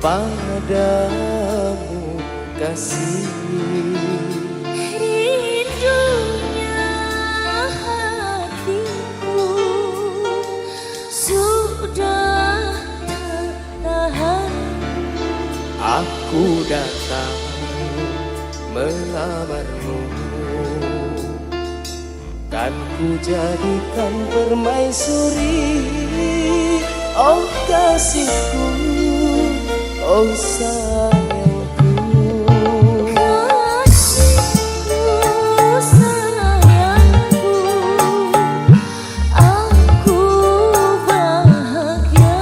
padamu kasih. Rindunya hatiku sudah tak tahan. Aku datang melamarmu, kan ku jadikan permaisuri. Oh kasihku, oh sayangku, Kasihku, sayangku, aku bahagia.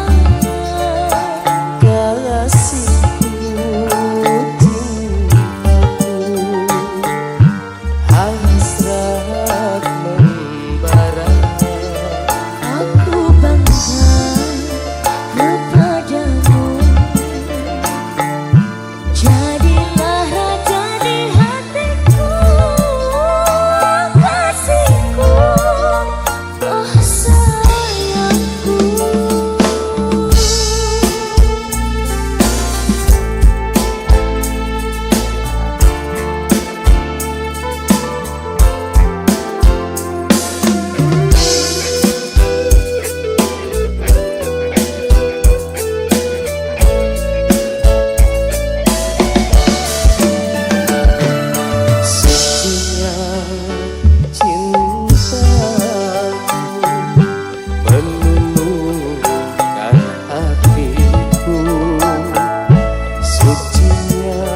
kasihku, cintaku, hasrat membara. Aku bangga kepadamu, jadilah raja di hatiku. Kasihku, oh sayangku. Sucinya cintaku meluluhkan hatiku. Sucinya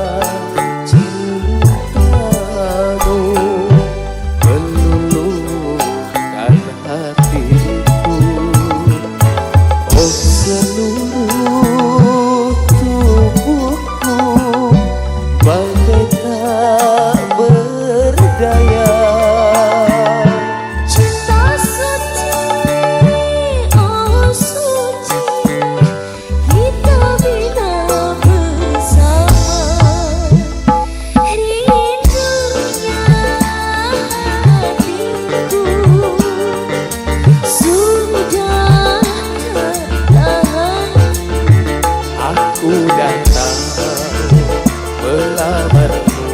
cintamu meluluhkan hatiku. Oh seluruh tubuhku bagai tak berdaya. Cinta suci, oh suci, kita bina bersama. Rindunya hatiku sudah tak tahan. Aku datang melamarmu,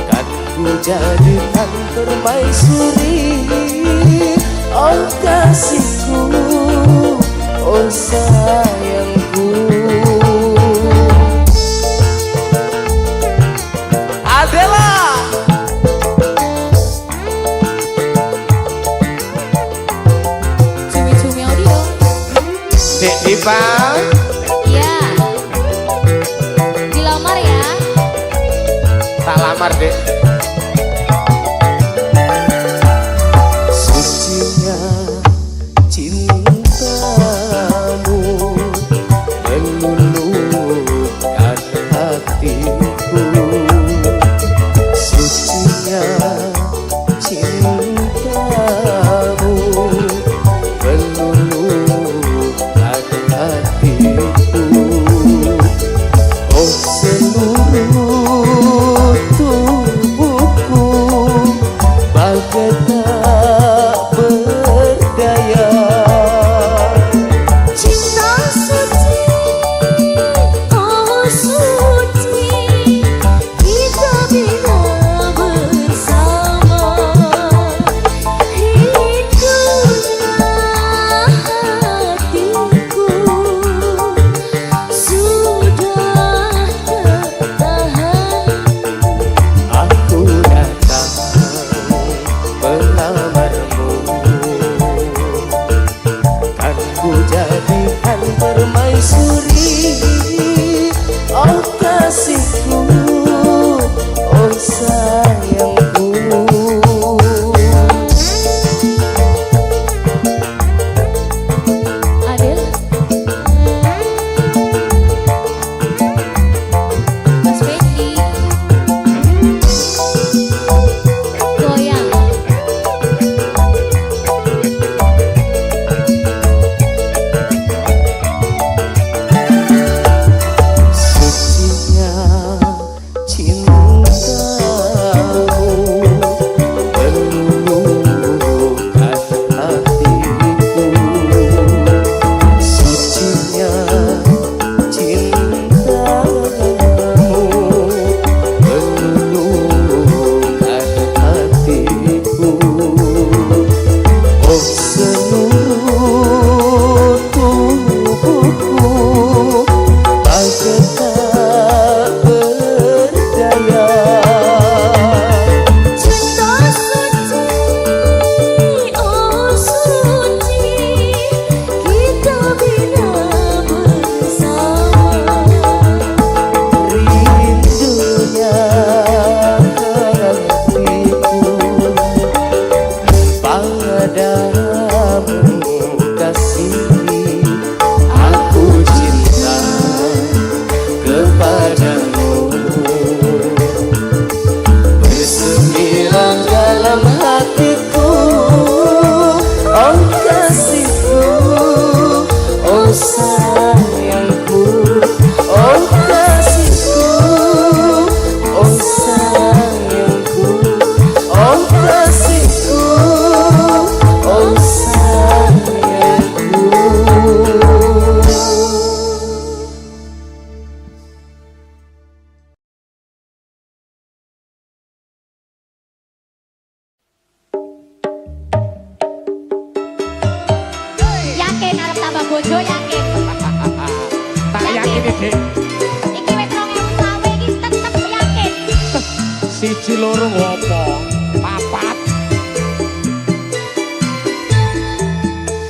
kan ku jadikan permaisuri. Oh kasihku, oh sayangku. Adela, Cumi-cumi audio. Dek Diva, Ya, dilamar ya. tak lamar dek. Sucinya cintamu meluluhkan hatiku. Sucinya cintamu meluluhkan hatiku. Oh seluruh tubuhku bojo yakin. Tak yakin iki. Iki wis 2020 iki tetep yakin. Siji loro ngopo? Papat.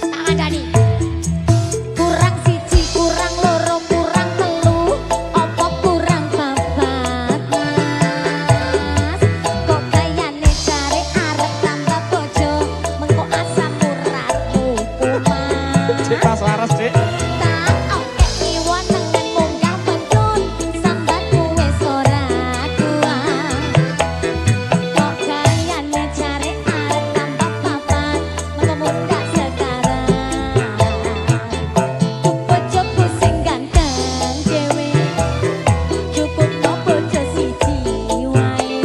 Tak kandhani. Kurang siji, kurang loro, kurang telu, apa kurang papat, Mas? Kok kayane jare arep tambah bojo, mengko asam uratmu kumat. Cek pas waras, Cek. Tak oke iwon nengen munggah mentun, sambatmu wis ora kuat. Kok kayane jare arep tambah papat, mengko munggah sekarang. Bojoku sing ganteng dhewe, cukup no bojo siji wae.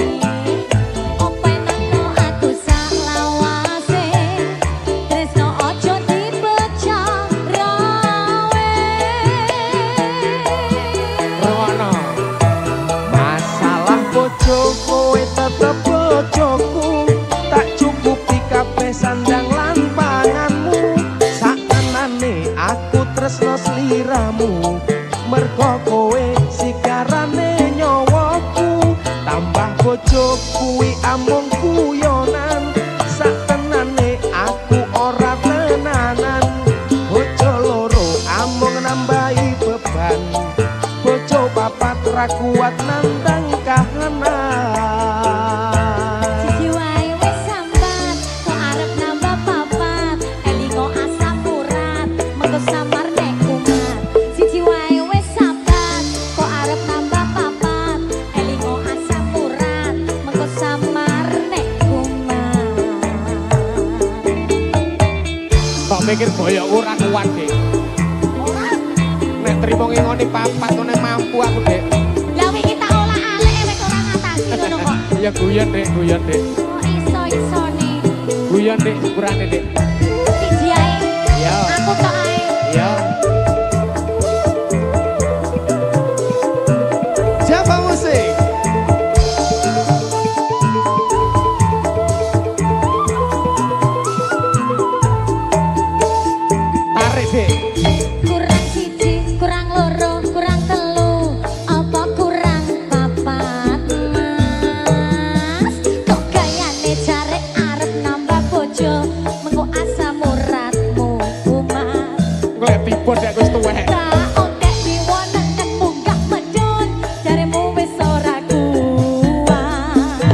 Openano aku sak lawase, tresno ojo dipecah rawe. Rono. Masalah bojo kowe tetep bojoku. Tak cukupi kabeh sandang lan panganmu. Sakenane aku tresno sliramu. Mergo kowe sikarane nyawaku. Tambah bojo kuwi amung guyonan. Sakenane aku ora tenanan. Bojo loro amung nambahi beban. Bojo papat ra kuat nandang kahanan. Siji wae wis sambat, kok arep nambah papat, elingo asam urat, mengko samar nek kumat. Siji wae wis sambat, kok arep nambah papat, elingo asam urat, mengko samar nek kumat. Kok mikir boyokku ora kuat, Dik. Ora, Nek trimo ngingoni papat ngono mampu aku, Dik. lah wingi tak olah alek wis ora ngatasi ngono kok. Ya guyon, Dik, guyon, Dik. Oh iso-isone. Guyon, Dik, sepurane, Dik. Siji ae. Ya. Aku tok ae. Ya. Siapa musik? Tarik, Dik. Kurang siji, kurang loro, kurang telu, apa kurang papat, Mas? Kok gayane jare arep nambah bojo, mengko asam uratmu kumat. Golek tiba Dek wis tuwek. Tak oke biwon nengen munggah medun, jaremu wis ora kuat.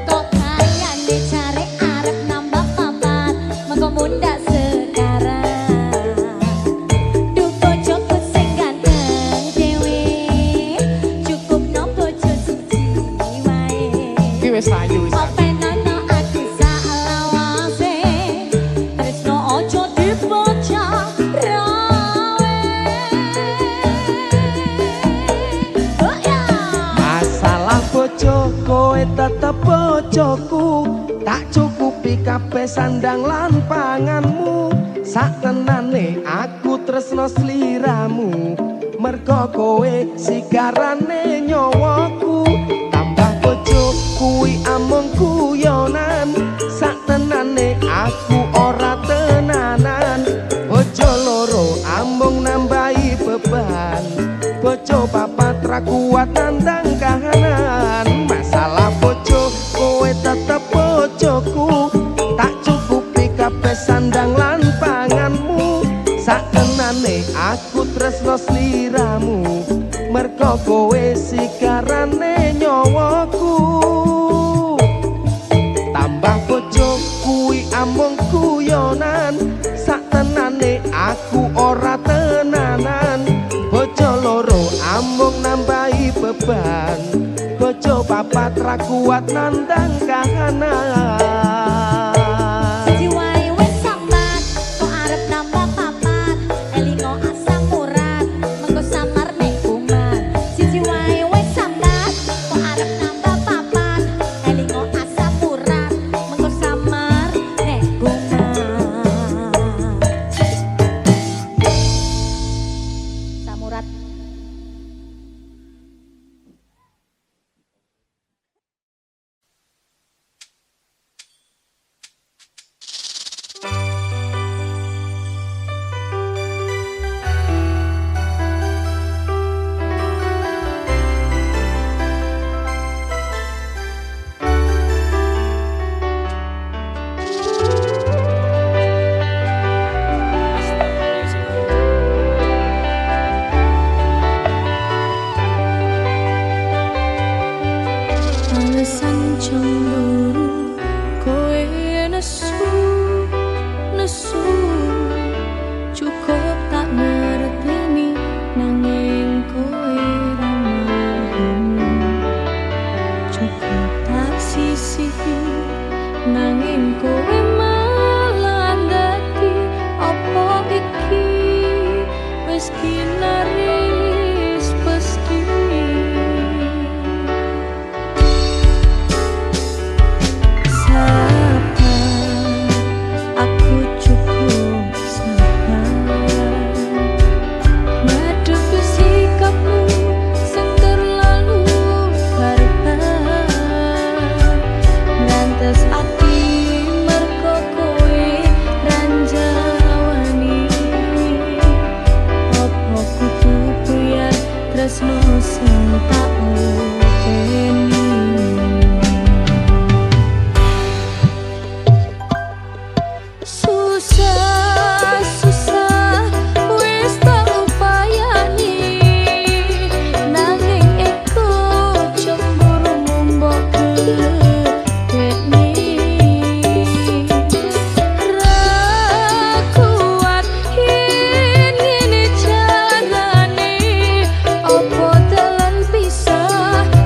Kok gayane jare arep nambah papat, mengko mundak sekarang. Duh bojoku sing ganteng dhewe, cukup no bojo siji wae. Iki wis sayu wis. Openano aku sak lawase, tresno ojo dipecah rawe. Oh ya. Masalah bojo kowe tetep bojoku. Tak cukupi kabeh sandang lan panganmu. Sakenane aku tresno sliramu. Mergo kowe sikarane nyawaku. Tambah bojo kuwi amung guyonan. Sakenane aku ora tenanan. Bojo loro amung nambahi beban. Bojo papat ra kuat nandang kahanan. Masalah bojo kowe tetep bojoku. Tak cukupi kabeh sandang lan panganmu. Sakenane aku tresno sliramu. Mergo kowe sikarane nyawaku. Tambah bojo kuwi amung guyonan. Sakenane aku ora tenanan. Bojo loro amung nambahi beban. Bojo papat ra kuat nandang kahanan. Siji wae wis sambat, kok arep nambah papat, elingo asam urat, mengko samar nek kumat. Siji wae wis sambat, kok arep nambah papat, elingo asam urat, mengko samar nek kumat. Samurat nesu nesu cukup tak ngerteni nanging kowe ra memahami cukup tak sisihi nanging kowe malah dadi apa iki wis kinaris peski tresno sing tak openi susah susah wis tak upayani nanging iku cemburu mbok gedeni ra kuat ini carane opo dalan pisah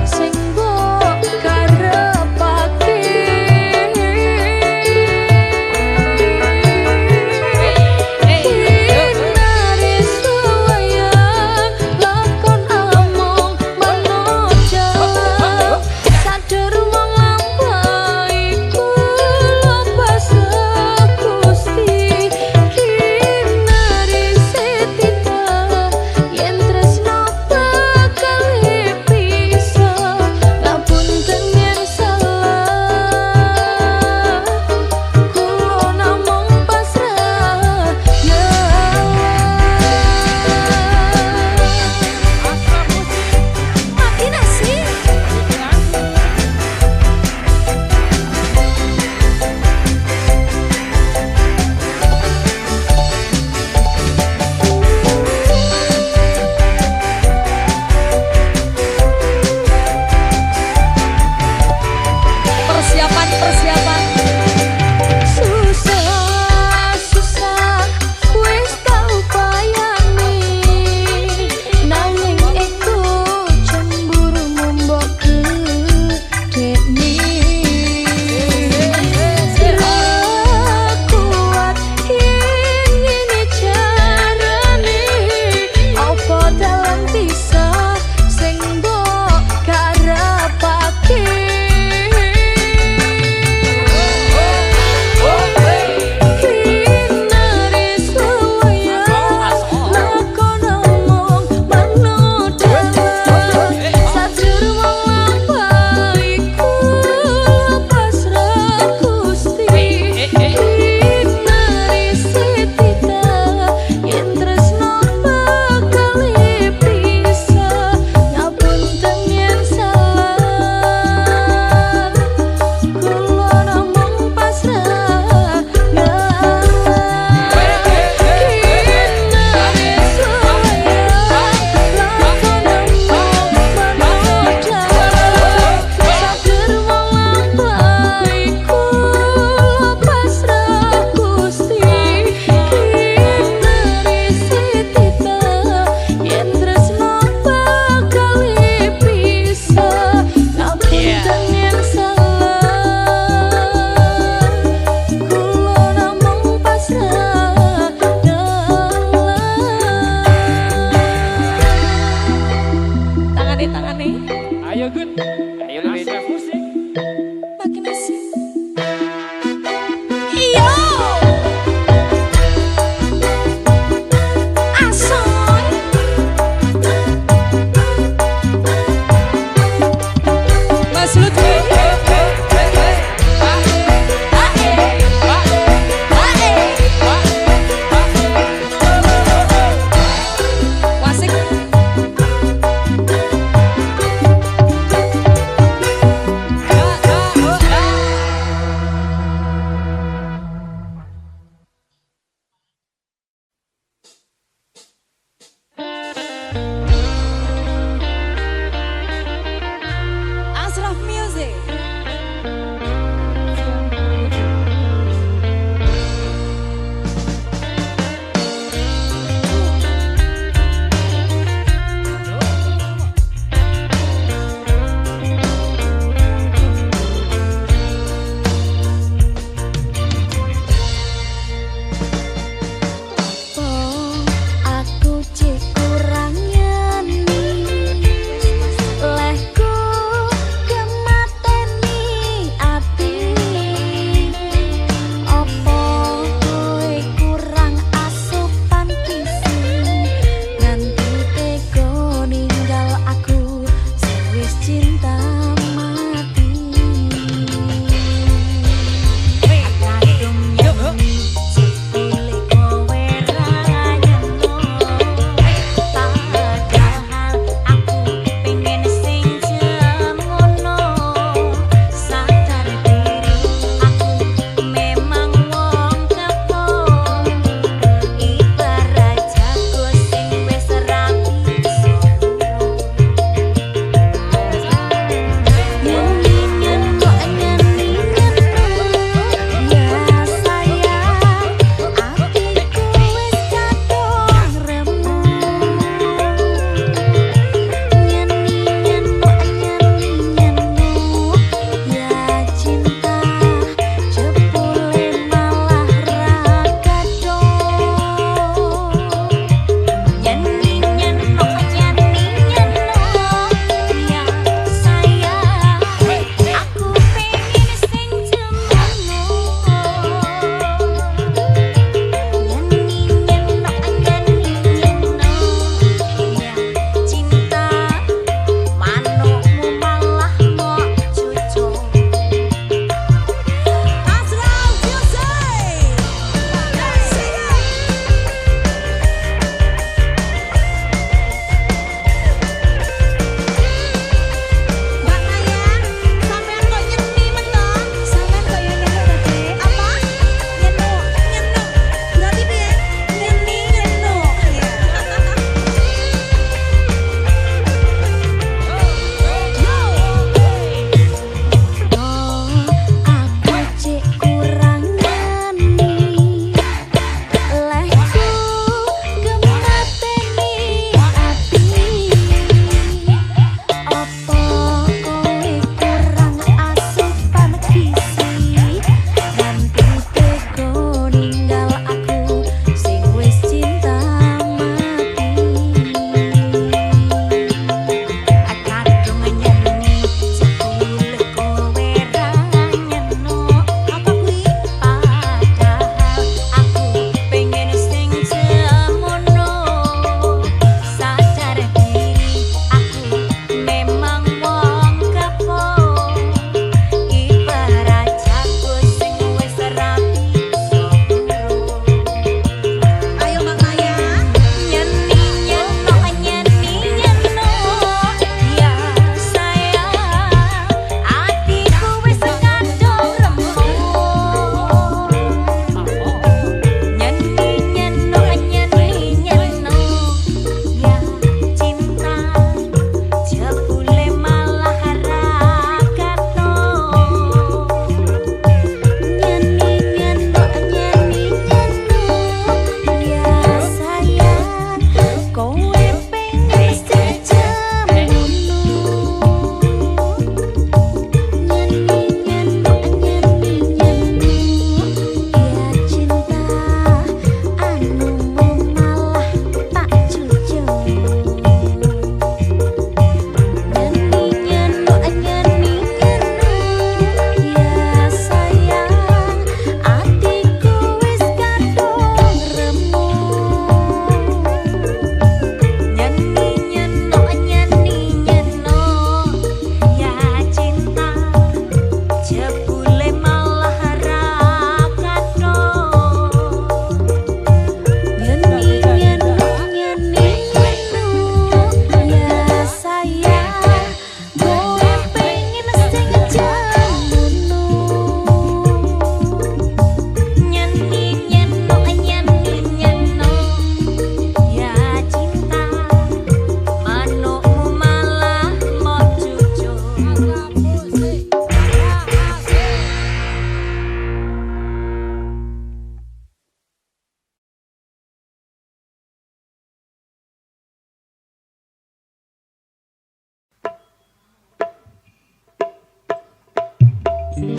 Java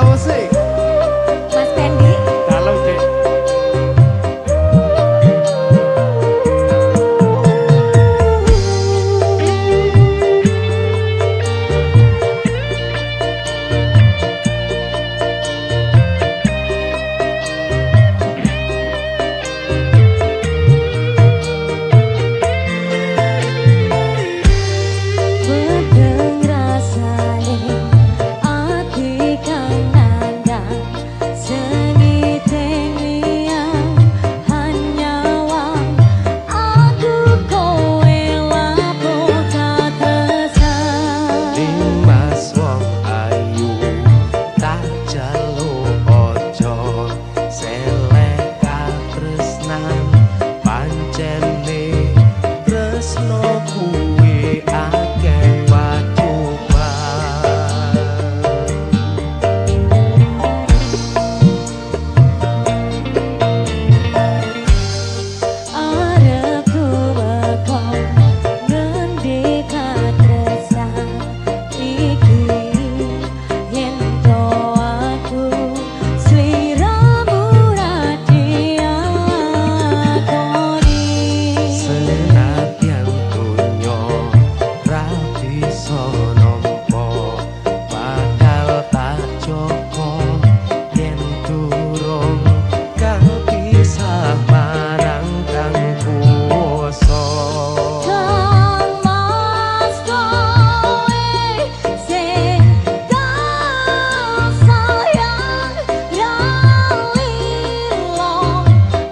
Musik. Mas Pendi. Kalau Dek. Bedeng rasane ati kang nandang seni tengiang hanyawang aku kowe lapo tak tresnan Dimas wong ayu tak jaluk ojo selek katresnan pancene tresno kuwi akeh pacoban arep tumeka ngendi katresnan iki yen to aku sliramu radiakoni senadyan donya ra bisa nampa bakal tak joko yen durung kang pisah marang kang kuwasa Kang Mas kowe sing tak sayang ralilo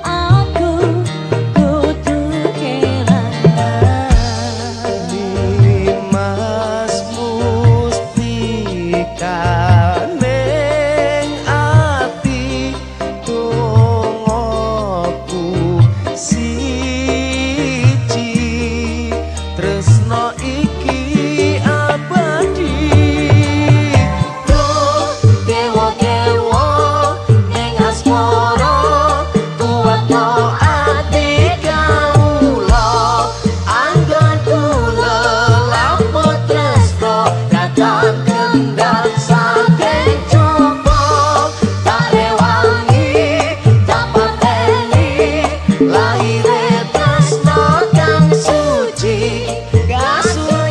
aku kudu kelangan Dimas mustika ning ati dongaku siji tresno iki abadi dewa-dewa ning asmara kuwatno ati kawula anggon kula lamput tresno datang kendal saking coba tak rewangi tak pateni lahire tresno kang suci kasunyatan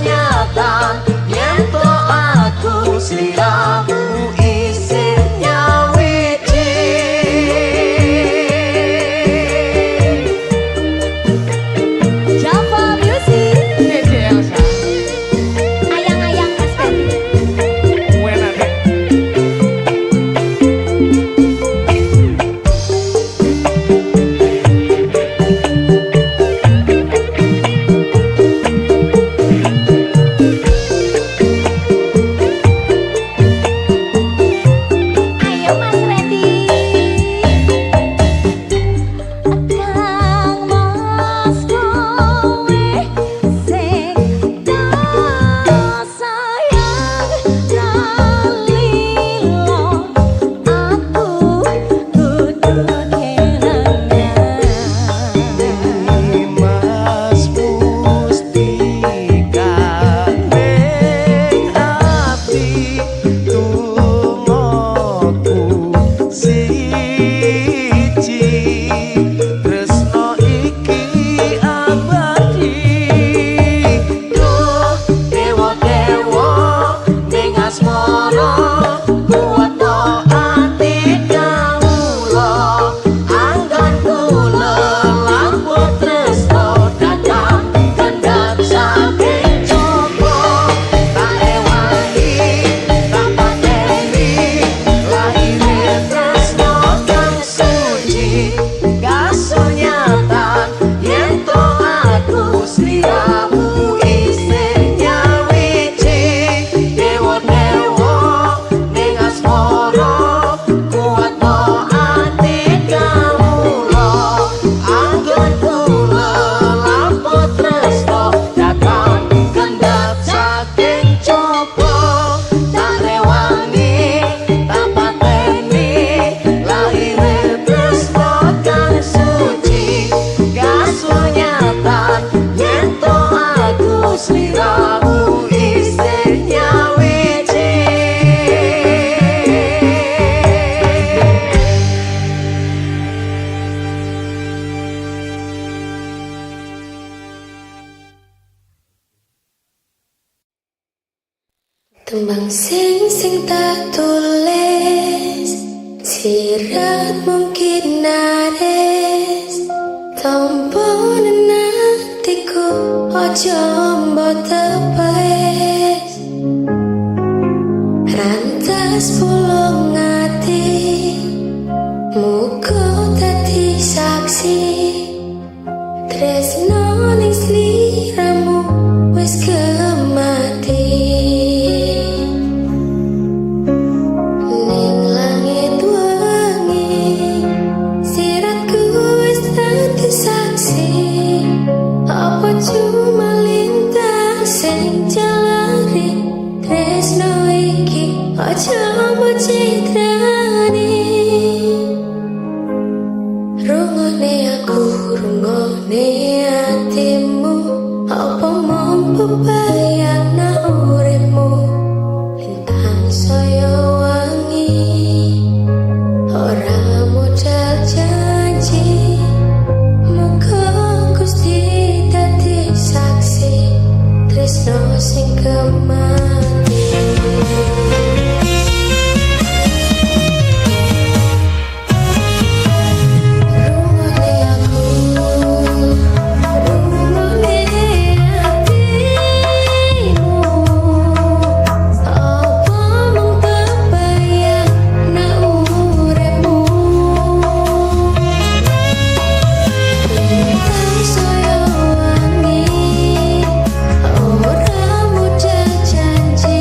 Tembang sing tak tulis, sirat mungkin naris, tompo nenatiku ojo mbok tepes. Rantas pulung ati, muga dadi saksi, tresno ning sliramu wis kemati. Ning langit wengi, siratku wis dadi saksi. Apa cuma lintang sing jalari, tresno iki aja mbok citrani. Rungone aku, rungone hatimu, apa mampu bayangna uripmu. Lintang saya wangi, ora modal janji, muga Gusti dadi saksi, tresno sing kemati. Rungone aku, rungone hatimu, apa mung bebayangna uripmu. Lintang saya wangi, ora modal janji,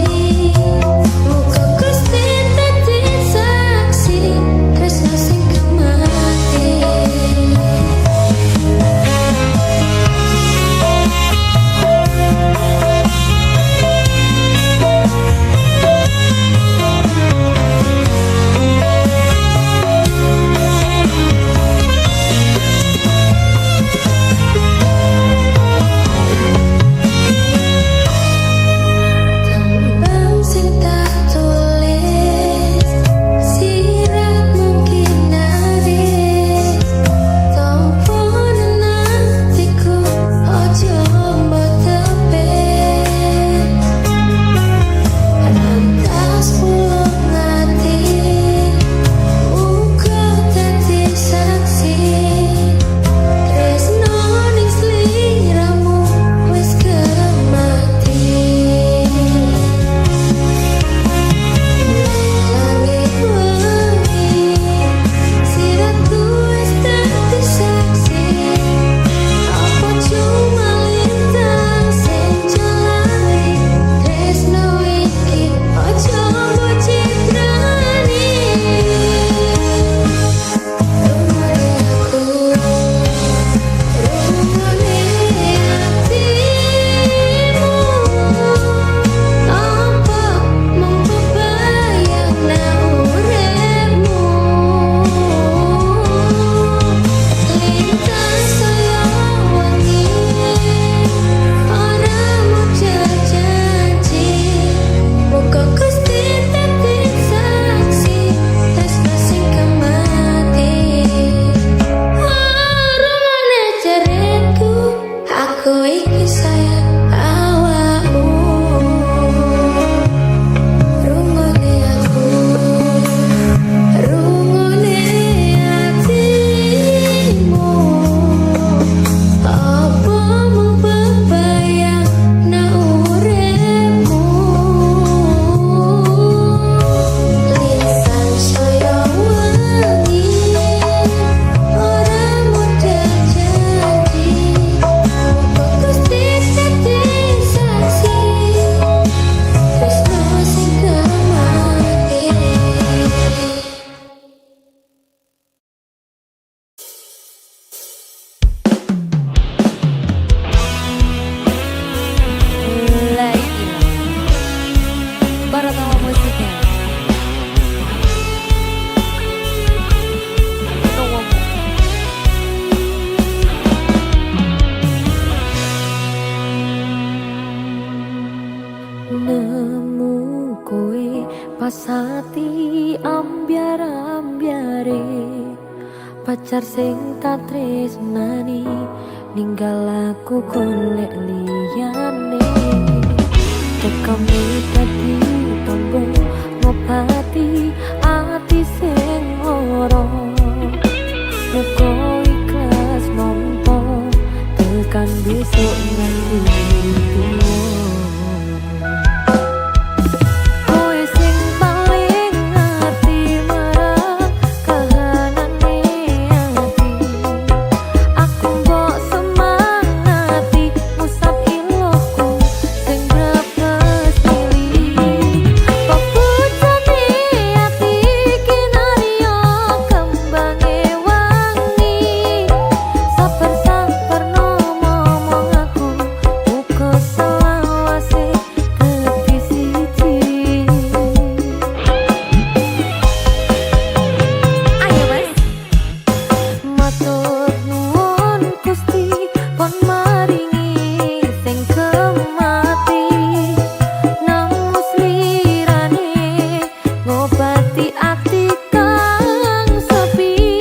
muga Gusti dadi saksi, tresno sing kemati. Tembang sing tak tulis, sirat mungkin naris, tompo nenatiku ojo mbok tepes. Rantas pulung ati, muga dadi saksi, tresno ning sliramu wis kemati. Langit wengi, siratku wis dadi saksi. Apa cuma lintang sing jalari, tresno iki ojo mbok citrani. Rungone aku, rungone hatimu, apa mung bebayangna uripmu. Lintang saya wangi, ora modal janji, muga Gusti dadi saksi, tresno sing kemati. Rungone jeritku, aku iki sayang awakmu. Rungone aku, rungone hatimu, apa mung bebayangna uripmu. Lintang saya wangi, ora modal janji, muga Gusti dadi saksi, tresno sing kemati. Lagi baru tahu musiknya. Nemu kowe pas hati ambyar-ambyare, pacar sing tak tresnani, ninggal aku golek liyane. Tekone dadi ngobati ati sing lara muga ikhlas nampa tekan besok nganti tuwa. Kowe sing paling ngerti marang kahanane ati, aku mbok semangati musab ilmuku sing brebes milih. Pepujane ati kinarya kembange wangi, sabar-sabar ngomong aku muga selawase dadi siji. Ayo Mas. Matur nuwun Gusti pon maringi sing kemati, namus lirane ngobati ati kang sepi.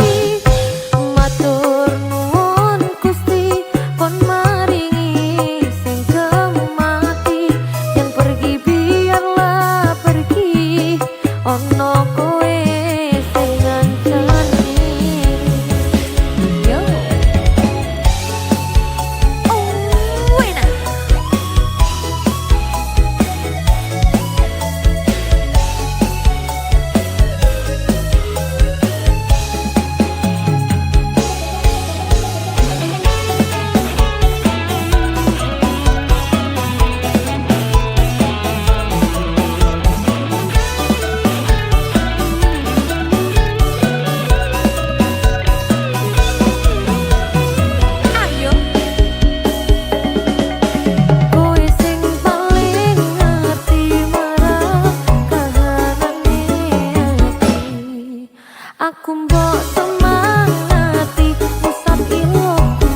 Matur nuwun Gusti pon maringi sing kemati, yang pergi biarlah pergi, ono kowe sing ngancani. Yo. Oh, enak. Ayo. Kowe sing paling ngerti marang kahanane ati, aku mbok semangati musab ilmuku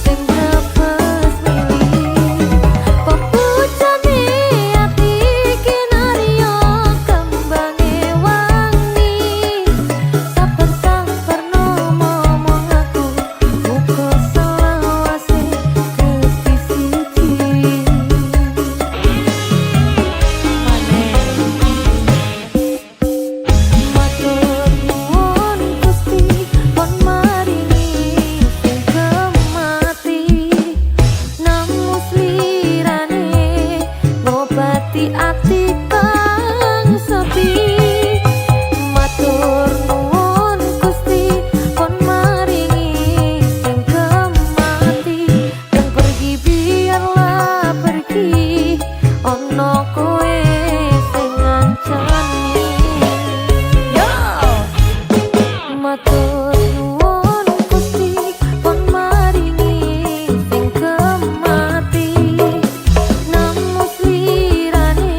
sing brebes milih. Pepujane ati kinarya kembange wangi, sabar-sabar ngomong aku muga selawase dadi siji. Matur nuwun Gusti pon maringi sing kemati, namus lirane ngobati ati kang sepi. Matur nuwun Gusti pon maringi sing kemati, yang pergi biarlah pergi, ono kowe sing ngancani. Yo. Matur nuwun Gusti pon maringi sing kemati, namus lirane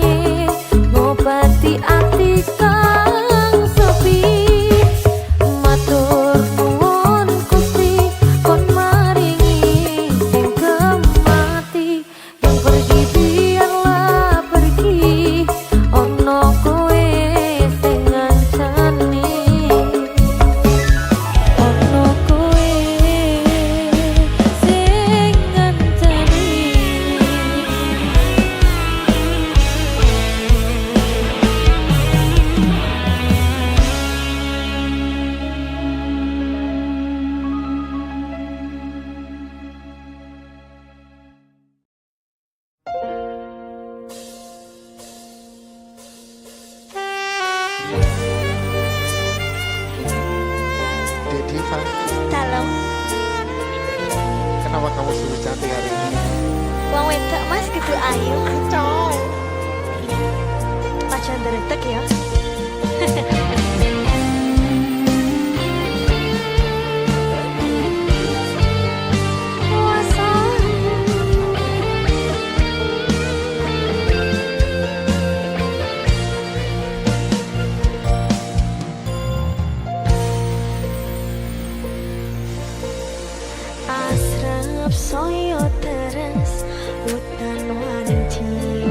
ngobati ati kang sepi. Matur nuwun Gusti pon maringi sing kemati, yang pergi biarlah pergi, ono kowe sing ngancani. Ono kowe sing ngancani. Diva, Dalam kenapa kamu selalu cantik hari ini? wong wedok Mas kudu ayu. Cong. Aja ndredeg ya. Asrap soyo teres hutan wanci.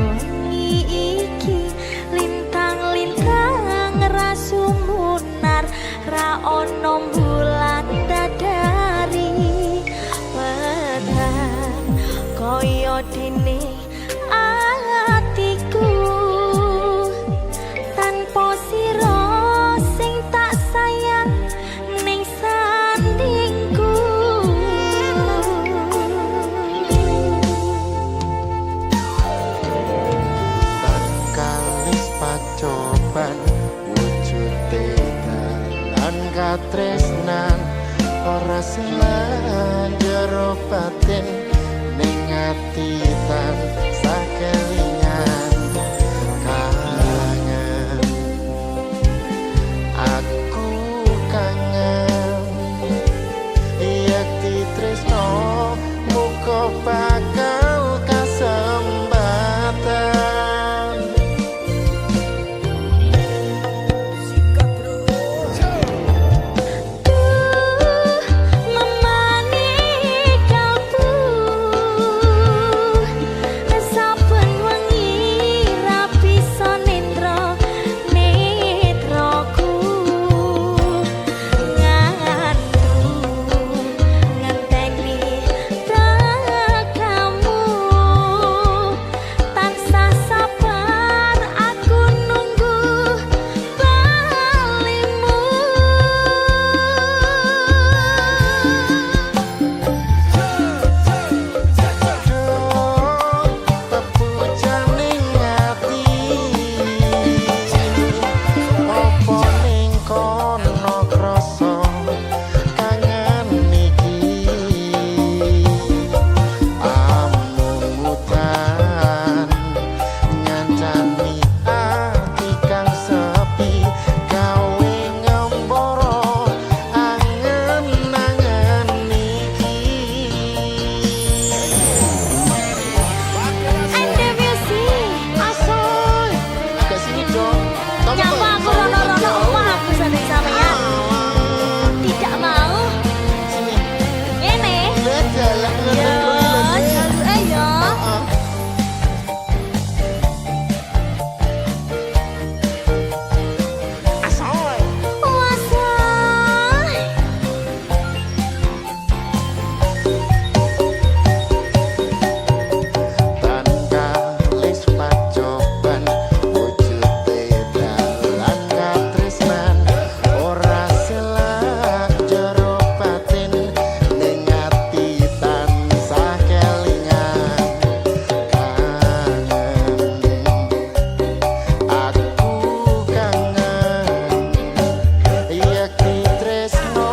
katresnan ora selanjero batin ning ati tansah kelingan kangen aku kangen yak ditresno muga bakal kasembatan memani kalbu saben wengi rapi sonendra netraku nganteni tekamu tansah sabar aku nunggu balimu. pepujaning ati opo ning kono krasa kangen iki amung udan ngancani ati kang sepi gawe ngembara angen-angen iki Anda music Asoy, ke sini dong. Kamu nyapa kok- aku rono-rono omah aku sampe sampean tidak mau Sini. ini Lihat jalan ya jalur ayo Asoy. wasai Tan kalis pacoban wujude dalan katresnan ora selak jero batin ning ati tansah kelingan kangen aku kangen yak ditresno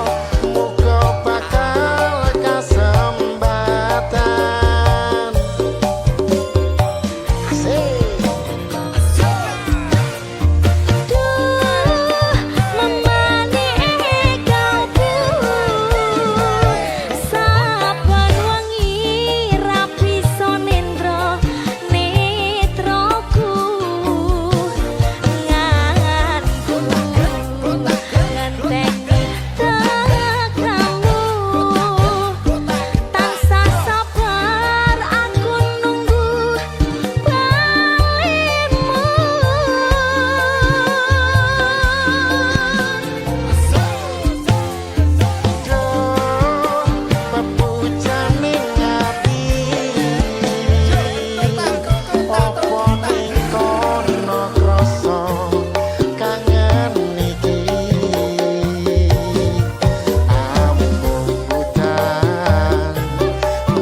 muga bakal kasembatan memani kalbu saben wengi rapi sonendra netraku nganteni tekamu tansah sabar aku nunggu pepujaning ati opo ning kono krasa kangen iki amung udan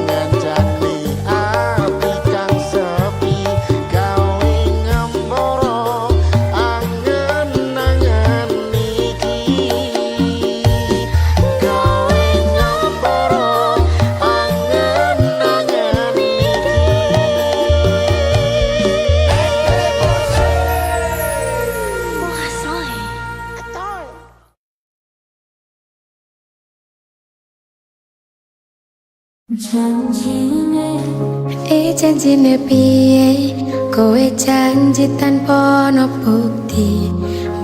ngancani ati kang sepi gawe ngembara angen-angen iki gawe ngembara angen-angen iki wasai janjine piye kowe janji tanpa ono bukti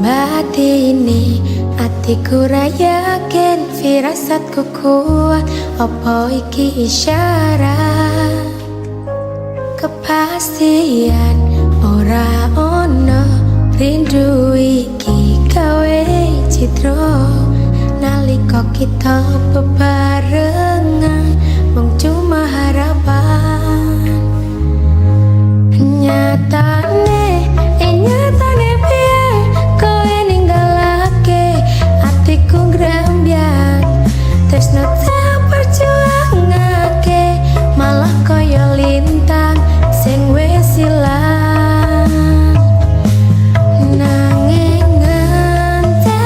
batine atiku ra yakin firasatku kuat apa iki isyarat kepastian ora ono rindu iki gawe citra nalika kita bebarengan mung cuma harapan nyatane piye kowe ninggalake atiku grembyang tresno tak perjuangake malah kaya lintang sing wis ilang nanging ngenteni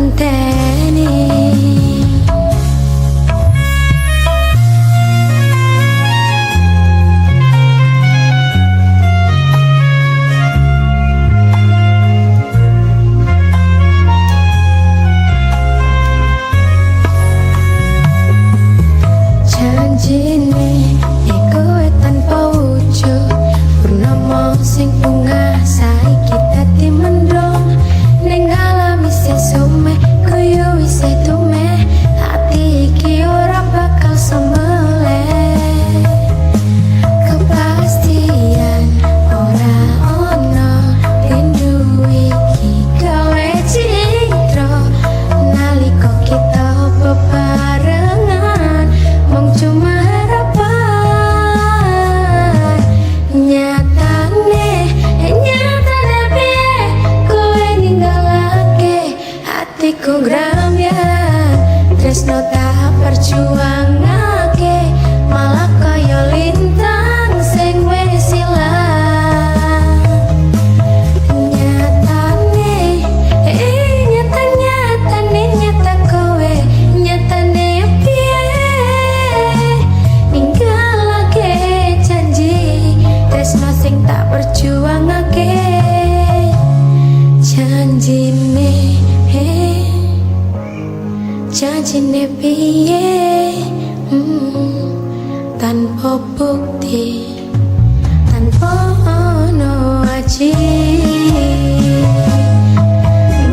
ngenteni. Janjine kowe tanpa wujud purnama sing bunga saiki dadi mendung ning alami sesume koyo isih tume ati iki ora bakal semele kepastian ora ono rindu iki gawe citra nalika kita bebarengan mong cuma harapan nyatane piye kowe ninggalake hatiku gramyan tresno tak perjuangake malah kaya lintang sing wis ilang nyatane nyata kowe nyatane piye ninggalake janji tresno sing tak perjuangake janjine piye tanpa bukti tanpa ono aji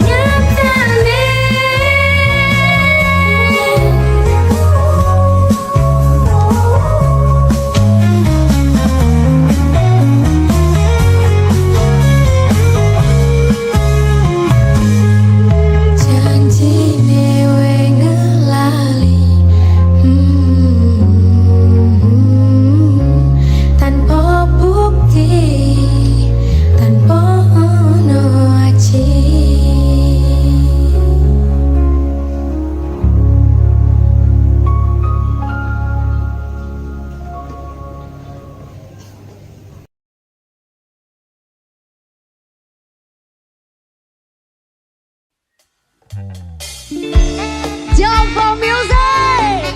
nyatane janjine we ngelali tanpa bukti tanpa ono aji. Jumbo Music.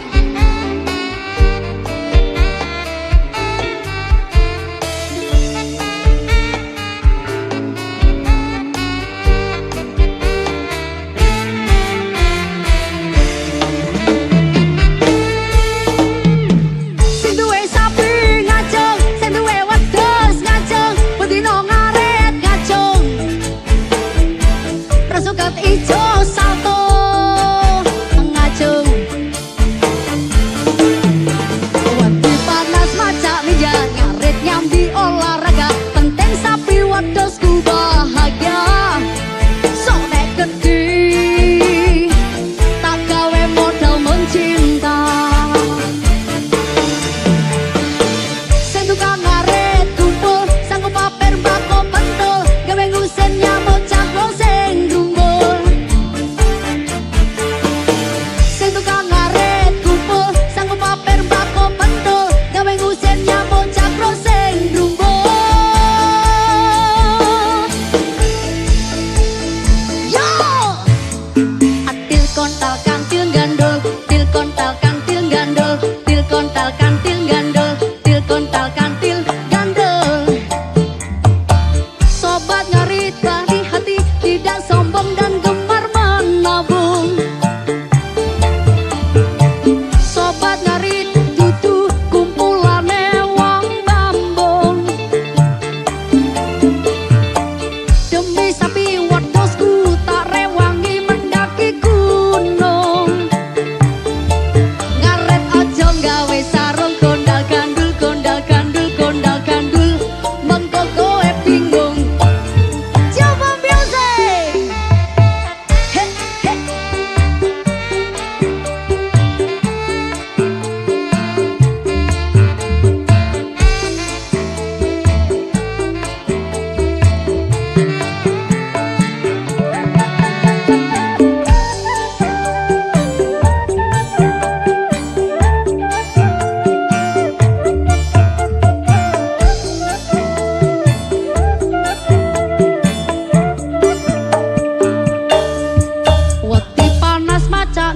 Sing duwe sapi ngacung, sing duwe wedhus ngacung, bedino ngaret ngacung. Rasukat ijo salto ngacung.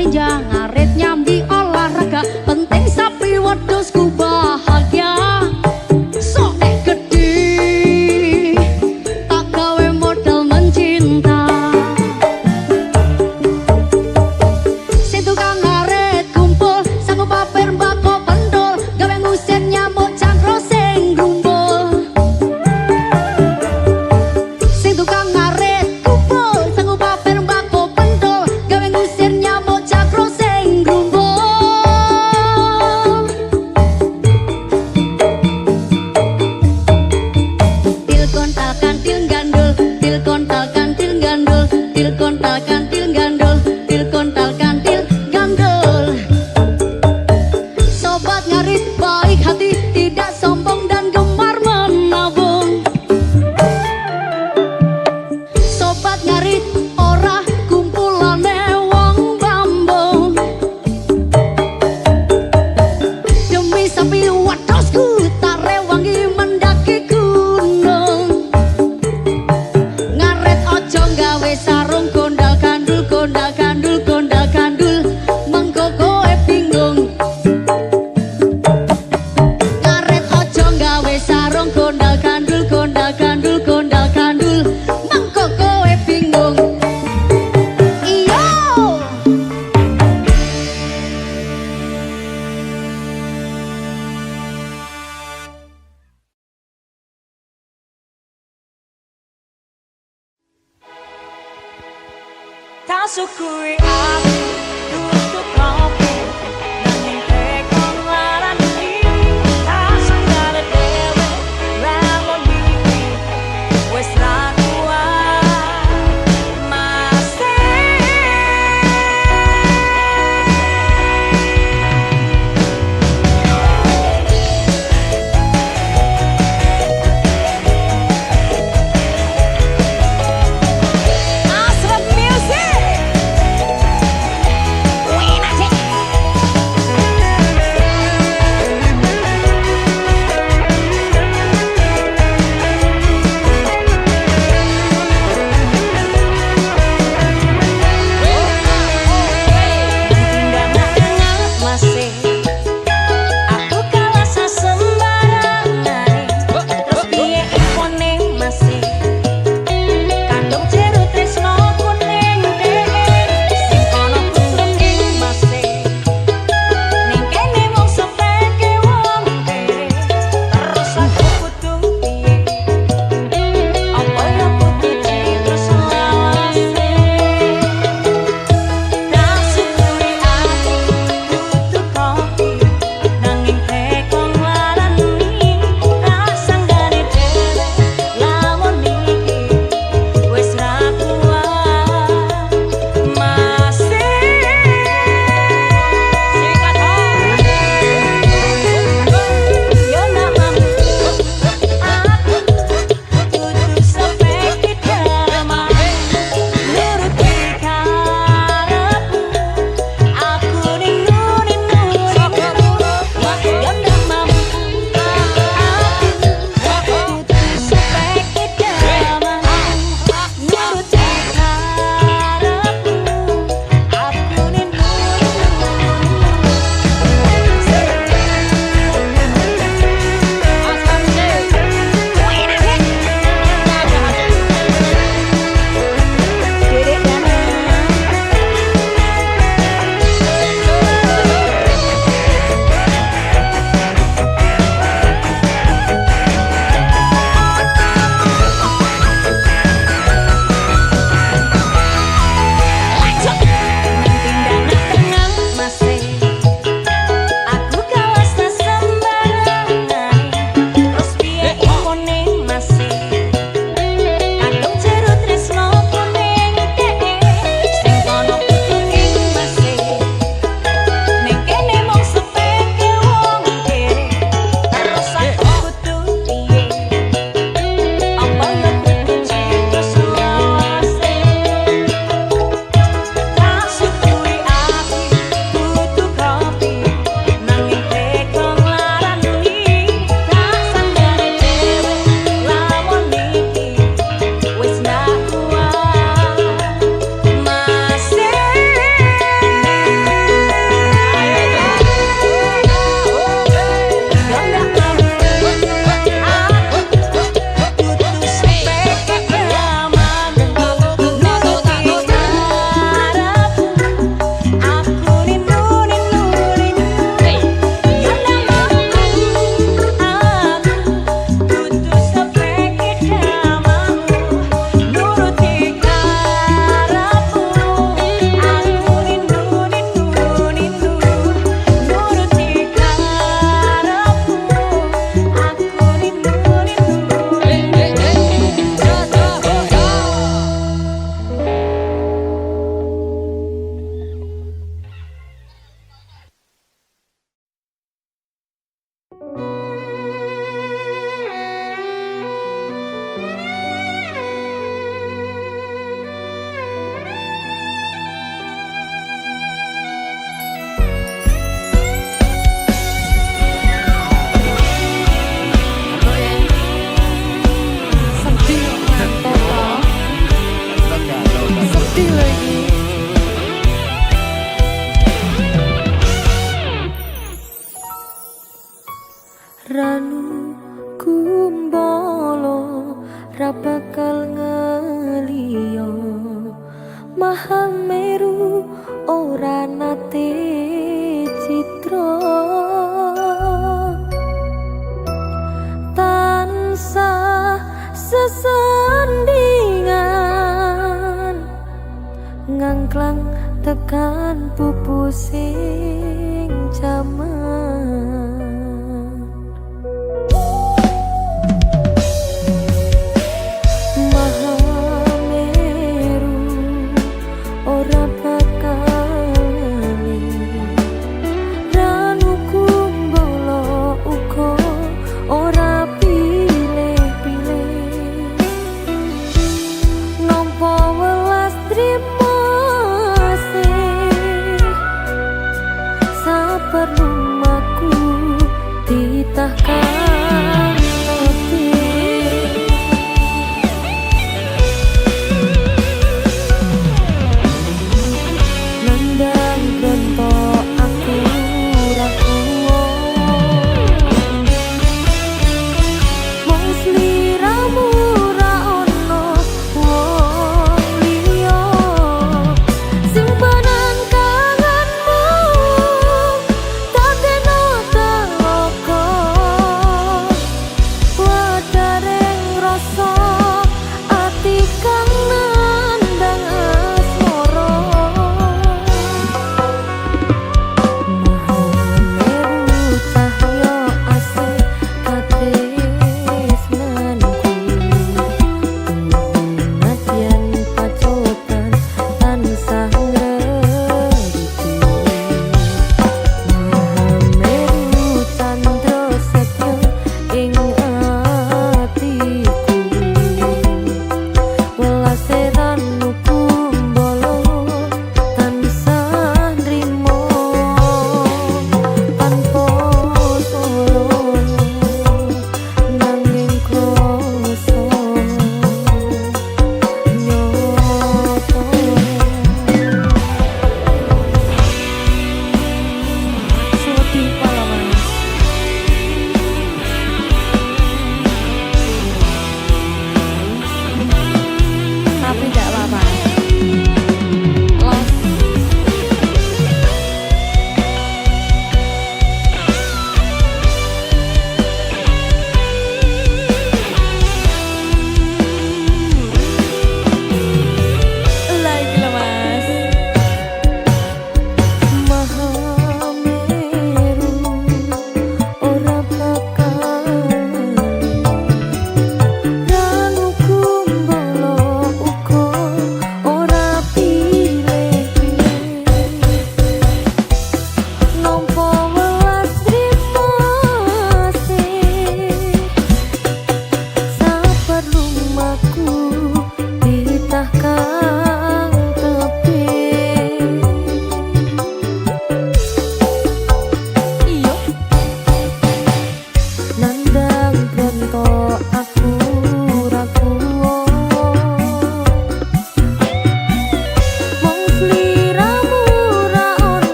ninja ngarit nyambi olahraga penting sapi wedhusku bahagia sok nek gedhe tak gawe modal mencinta sing tukang ngarit kumpul sanggup pamer mbako pendul gawe ngusir nyamuk cangkro sing grumbul sing tukang ngarit kumpul sanggup pamer mbako pendul gawe ngusir nyamuk cangkro sing grumbul til kontal kantil gandul til kontal kantil gandul til kontal kantil gandul til kontal kantil gandul sobat ngarit baik hati tidak sombong dan gemar menabung sobat ngarit ora kumpulane wong bambung demi sapi wedhusku tak rewangi mendaki gunung ngaret ojo gawe sarung gondal gandul gondal gandul gondal gandul mengko kowe bingung ngaret ojo gawe sarung gondal gandul gondal gandul gondal gandul mengko kowe bingung iyo Tak syukuri aku tutup kopi nanging tekon larang diri tak sanggale dewe lamun iki wis ra kuat masih Asrap Music ora nate citra tansah sesandingan ngangklang tekan pupusing jaman Mahameru ora bakal ranu kumbolo uga ora pilih-pilih nampa welas trimo sabar lumaku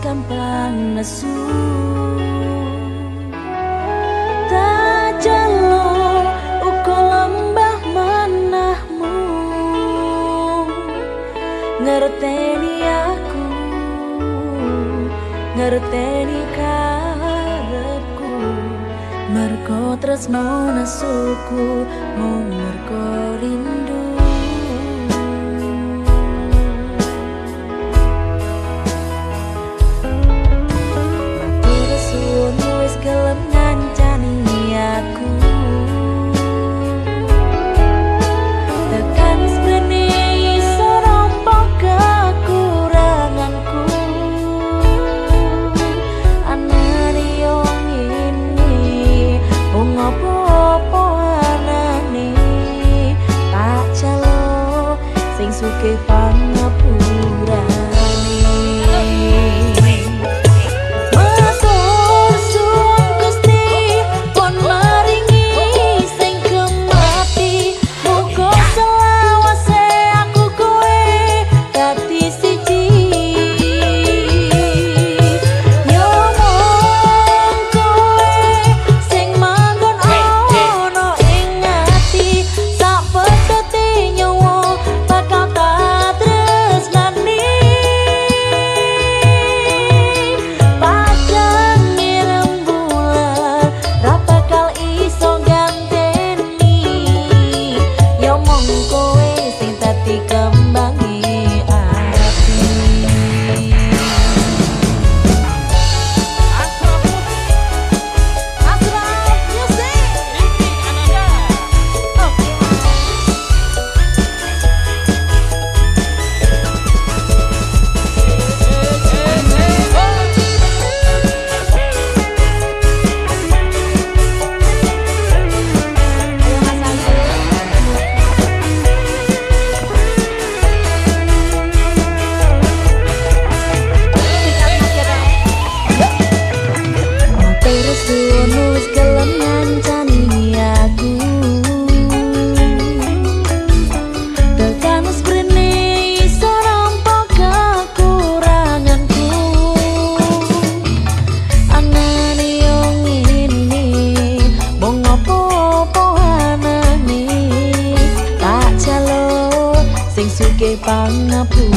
gampang nesu tak jalo uga lembah manahmu ngerteni aku ngerteni karepku mergo tresno nesuku mung mergo rindu gelem ngancani aku tekan sprene iso nampa kekuranganku anane yo ngene wong apa-apa anane tak jalo sing sugih pangapurane sing sugih pangapura